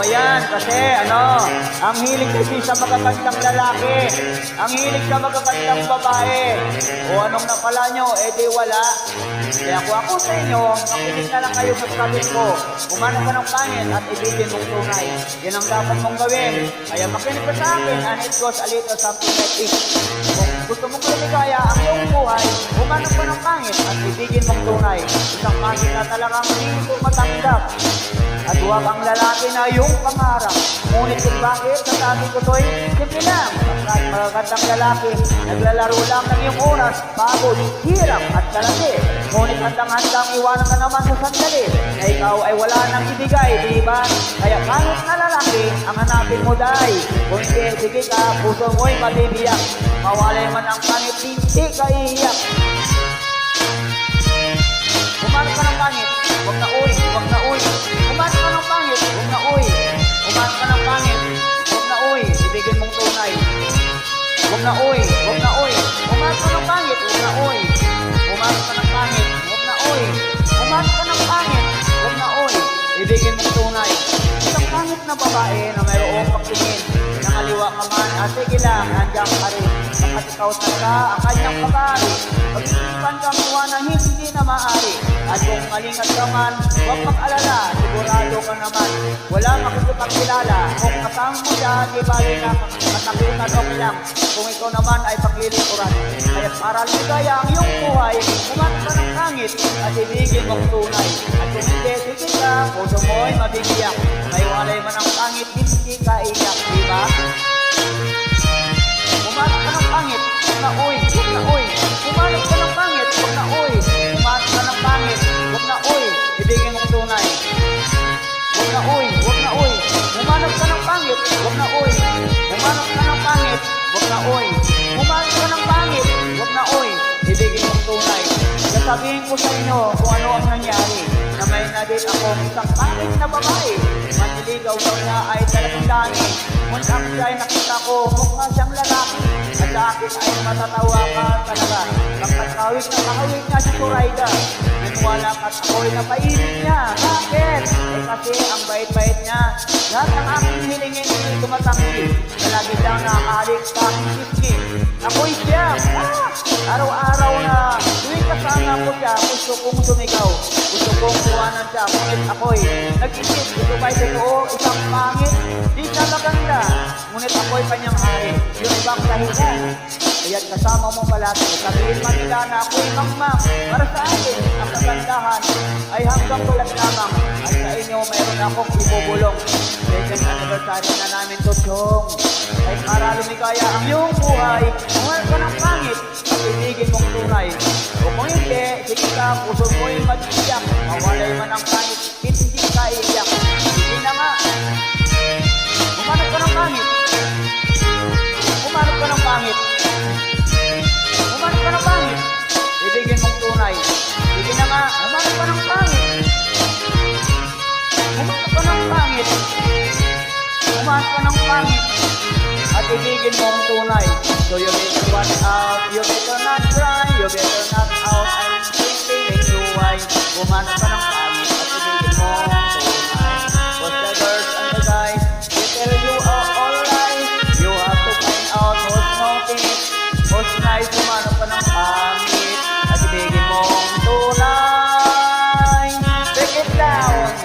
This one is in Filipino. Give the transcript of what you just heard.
Ayan, kasi ang hilig kasi sa magagandang lalaki, ang hilig sa magagandang babae. O anong napala nyo, di wala. Kaya kung ako sa inyo, makinig na lang kayo sa sabi ko. Umanap ka ng pangit at ibigin mong tunay. Yan ang dapat mong gawin. Kaya makinig ka sa akin and it goes a little something like this. Kung gusto mong lumigaya ang iyong buhay, umanap ka ng pangit at ibigin mong tunay. Isang pangit na talagang hindi ko matanggap. At huwag ang lalaki na iyong pangarap. Ngunit kung bakit, sasabi ko to'y simple lang. At magagandang lalaki, naglalaro lang ng iyong oras, pagod, hirap at kalaki. Ngunit handang-handang iwanan ka naman sa sandali na ikaw ay wala nang ibigay, di ba? Kaya kahit na lalaki, ang hanapin mo dahi. Kung hindi, sige ka, puso mo'y mabibiyak. Mawalay man ang pangit, hindi ka iiyak. Umanap ka ng pangit, huwag na uy, huwag na uy. Umanap ka ng pangit, huwag na uy. Umanap ka ng pangit, huwag na uy. Ibigin mong tunay. Huwag na uy, huwag na uy. Umanap ka ng pangit, huwag na uy. Umanap ka ng pangit, huwag na uy. Umanap ka ng pangit, huwag na uy. Ibigin mong tunay. Isang pangit na babae na mayroong pagtingin. Nakaliwa ka man, sige lang, nandiyan ka rin. Kapag ikaw talaga ang kanyang pag-aari, pag-isipan kang iwanan hindi na maaari. At kung malingat ka man, huwag mag-alala, sigurado ka naman. Wala makikipagkilala, kung kasama mo siya, di bali na matakutan o lang. Kung ikaw naman ay paglilikuran. Kaya para ligaya ang iyong buhay, umanap ka ng pangit at ibigin mong tunay. At kung hindi, sige ka, puso mo'y mabibiyak. May walay man ang pangit, hindi ka iyak, di ba? Umanap ka ng pangit, huwag na uy, huwag na uy. Umanap ka ng pangit, huwag na uy. Umanap ka ng pangit, huwag na uy. Ibigin mong tunay. Huwag na uy, huwag na uy. Umanap ka ng pangit, huwag na uy. Umanap ka ng pangit, huwag na uy. Umanap ka ng pangit, huwag na uy. Ibigin mong tunay. Sasabihin ko sa inyo kung ano ang nangyari. Na may na-date akong isang pangit na babae. Maniligaw daw niya ay talagang dami. Ngunit ang siya ay nakita ko, mukha siyang lalaki. At sa akin ay matatawa ka talaga. Kapag kahawig na kahawig niya si Zoraida. Naniwala ka't ako'y napainit niya. Bakit? Kasi ang bait-bait niya. Lahat ang aking hilingin hindi tumatanggi. Na lagi lang nakahalik sa aking sismi. Ako'y siya. Araw-araw na tuwing kasama ko siya, gusto kong sumigaw. Gusto kong kuwanan siya. Ngunit ako'y nag-isip. Gusto ba'y totoo isang pangit? Di siya maganda. Ngunit ako'y kanyang hari. Yung ibang dahilan. Kaya't kasama mo palagi. Sabihin man nila na ako'y mangmang. Para sa akin, ang kagandahan ay hanggang walang lamang. At sa inyo, mayroon akong ibubulong. Second anniversary na namin to, Chong. Ay para lumigaya ang iyong buhay, umuha ka ng pangit at ibigin mong tunay. O kung hindi, sige ka, puso mo'y mag-iyak. Mawalay man ang pangit, hindi ka iyak. Sige na nga. Umanap ka ng pangit. Umanap ka ng pangit. Umanap ka ng pangit. Ibigin mong tunay. Sige na nga. Umanap ka ng pangit. Umanap ka ng pangit. Umanap ka ng pangit. At ibigin mong tunay. So you better watch out. You better not cry. You better not out. I'm thinking you why. Umanap ka ng pangit. At ibigin mong tunay. But the girls and the guys, they tell you alright. You have to find out who's naughty, who's nice. Umanap ka ng pangit. At ibigin mong tunay. Take it down.